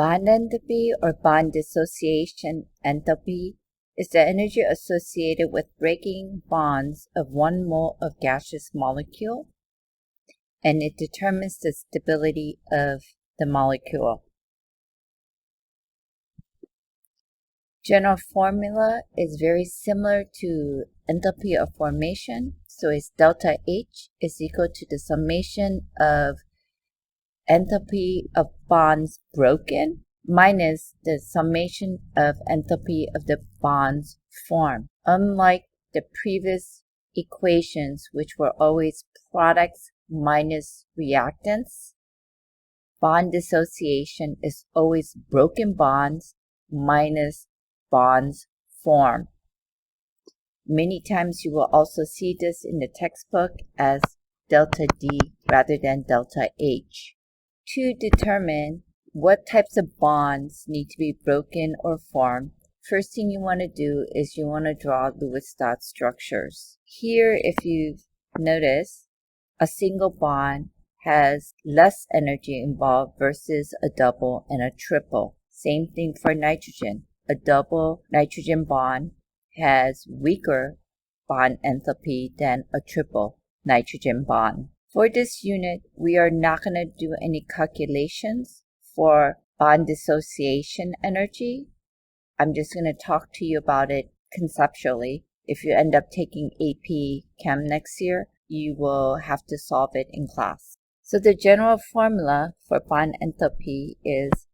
Bond enthalpy or bond dissociation enthalpy is the energy associated with breaking bonds of 1 mole of gaseous molecule, and it determines the stability of the molecule. General formula is very similar to enthalpy of formation, so it's delta H is equal to the summation of enthalpy of bonds broken minus the summation of enthalpy of the bonds formed. Unlike the previous equations, which were always products minus reactants, bond dissociation is always broken bonds minus bonds formed. Many times you will also see this in the textbook as delta D rather than delta H. To determine what types of bonds need to be broken or formed, first thing you want to do is you want to draw Lewis dot structures. Here, if you notice, a single bond has less energy involved versus a double and a triple. Same thing for nitrogen. A double nitrogen bond has weaker bond enthalpy than a triple nitrogen bond. For this unit, we are not going to do any calculations for bond dissociation energy. I'm just going to talk to you about it conceptually. If you end up taking AP Chem next year, you will have to solve it in class. So the general formula for bond enthalpy is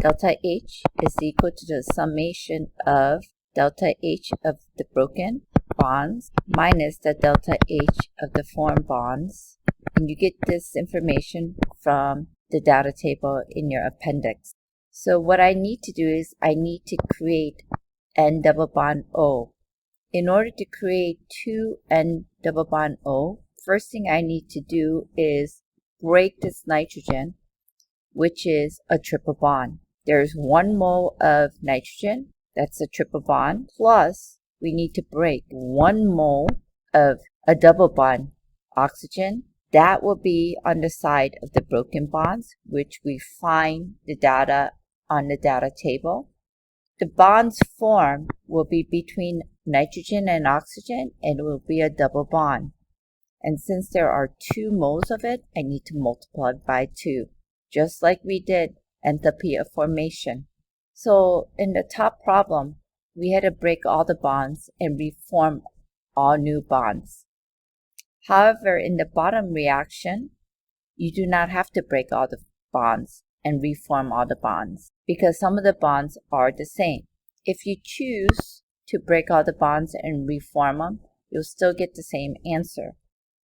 delta H is equal to the summation of delta H of the broken bonds minus the delta H of the formed bonds. And you get this information from the data table in your appendix. So what I need to do is I need to create N double bond O. In order to create 2 N double bond O, first thing I need to do is break this nitrogen, which is a triple bond. There's 1 mole of nitrogen, that's a triple bond, plus we need to break 1 mole of a double bond oxygen. That will be on the side of the broken bonds, which we find the data on the data table. The bonds formed will be between nitrogen and oxygen, and it will be a double bond. And since there are 2 moles of it, I need to multiply by 2, just like we did enthalpy of formation. So in the top problem, we had to break all the bonds and reform all new bonds. However, in the bottom reaction, you do not have to break all the bonds and reform all the bonds because some of the bonds are the same. If you choose to break all the bonds and reform them, you'll still get the same answer.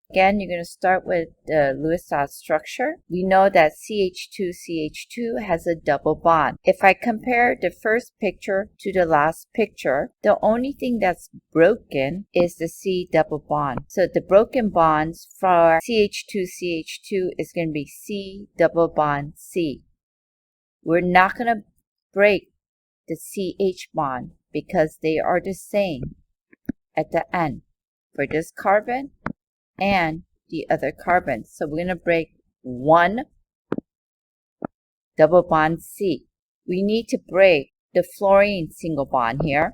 Again, you're going to start with the Lewis dot structure. We know that CH2 has a double bond. If I compare the first picture to the last picture, the only thing that's broken is the C double bond. So the broken bonds for CH2 is going to be C double bond C. We're not going to break the CH bond because they are the same at the end for this carbon and the other carbon. So we're going to break 1 double bond C. We need to break the fluorine single bond here.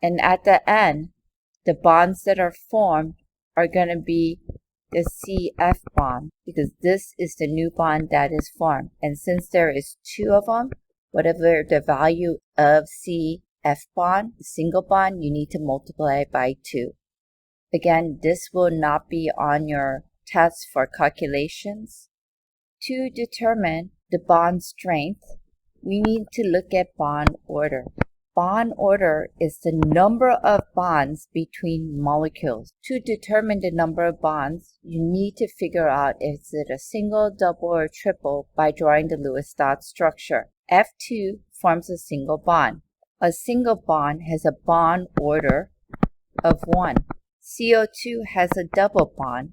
And at the end, the bonds that are formed are going to be the CF bond because this is the new bond that is formed. And since there is 2 of them, whatever the value of CF bond, the single bond, you need to multiply by 2. Again, this will not be on your test for calculations. To determine the bond strength, we need to look at bond order. Bond order is the number of bonds between molecules. To determine the number of bonds, you need to figure out if it's a single, double, or triple by drawing the Lewis dot structure. F2 forms a single bond. A single bond has a bond order of 1. CO2 has a double bond.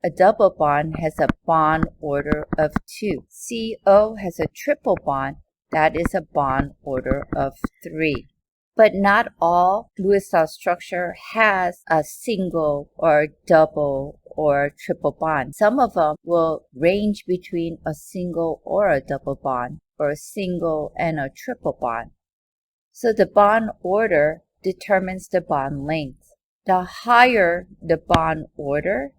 A double bond has a bond order of 2. CO has a triple bond. That is a bond order of 3. But not all Lewis dot structure has a single or double or triple bond. Some of them will range between a single or a double bond. or a single and a triple bond. So the bond order determines the bond length. The higher the bond order,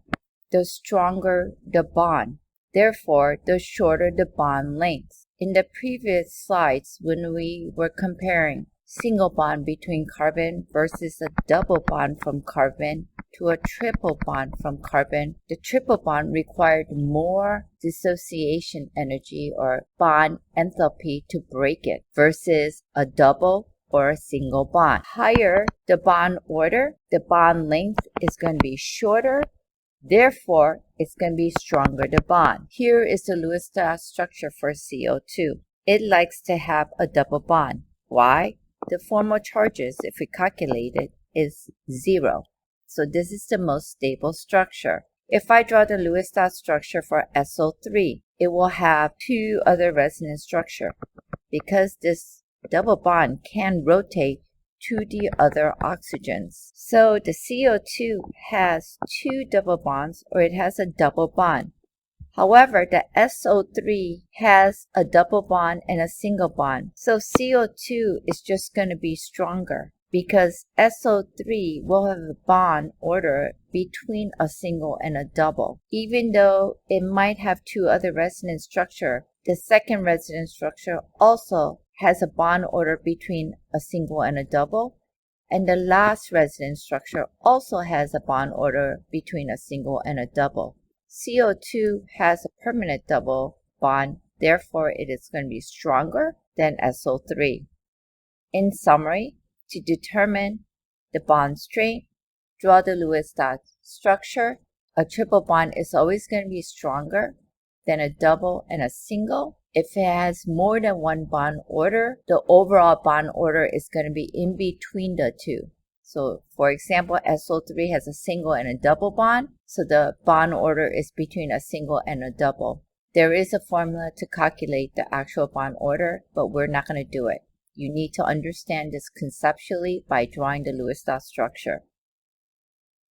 the stronger the bond. Therefore, the shorter the bond length. In the previous slides, when we were comparing single bond between carbon versus a double bond from carbon to a triple bond from carbon, the triple bond required more dissociation energy or bond enthalpy to break it versus a double or a single bond. Higher the bond order, the bond length is going to be shorter. Therefore, it's going to be stronger the bond. Here is the Lewis-Strauss structure for CO2. It likes to have a double bond. Why? The formal charges, if we calculate it, is 0. So this is the most stable structure. If I draw the Lewis-Strauss structure for SO3, it will have 2 other resonance structures. Because this double bond can rotate to the other oxygens. So the CO2 has 2 double bonds, or it has a double bond. However, the SO3 has a double bond and a single bond. So CO2 is just going to be stronger because SO3 will have a bond order between a single and a double. Even though it might have 2 other resonance structures, the second resonance structure also has a bond order between a single and a double, and the last resonance structure also has a bond order between a single and a double. CO2 has a permanent double bond, therefore it is going to be stronger than SO3. In summary, to determine the bond strength, draw the Lewis-Strauss structure. A triple bond is always going to be stronger than a double and a single. If it has more than one bond order, the overall bond order is going to be in between the two. So, for example, SO3 has a single and a double bond, so the bond order is between a single and a double. There is a formula to calculate the actual bond order, but we're not going to do it. You need to understand this conceptually by drawing the Lewis-Strauss structure.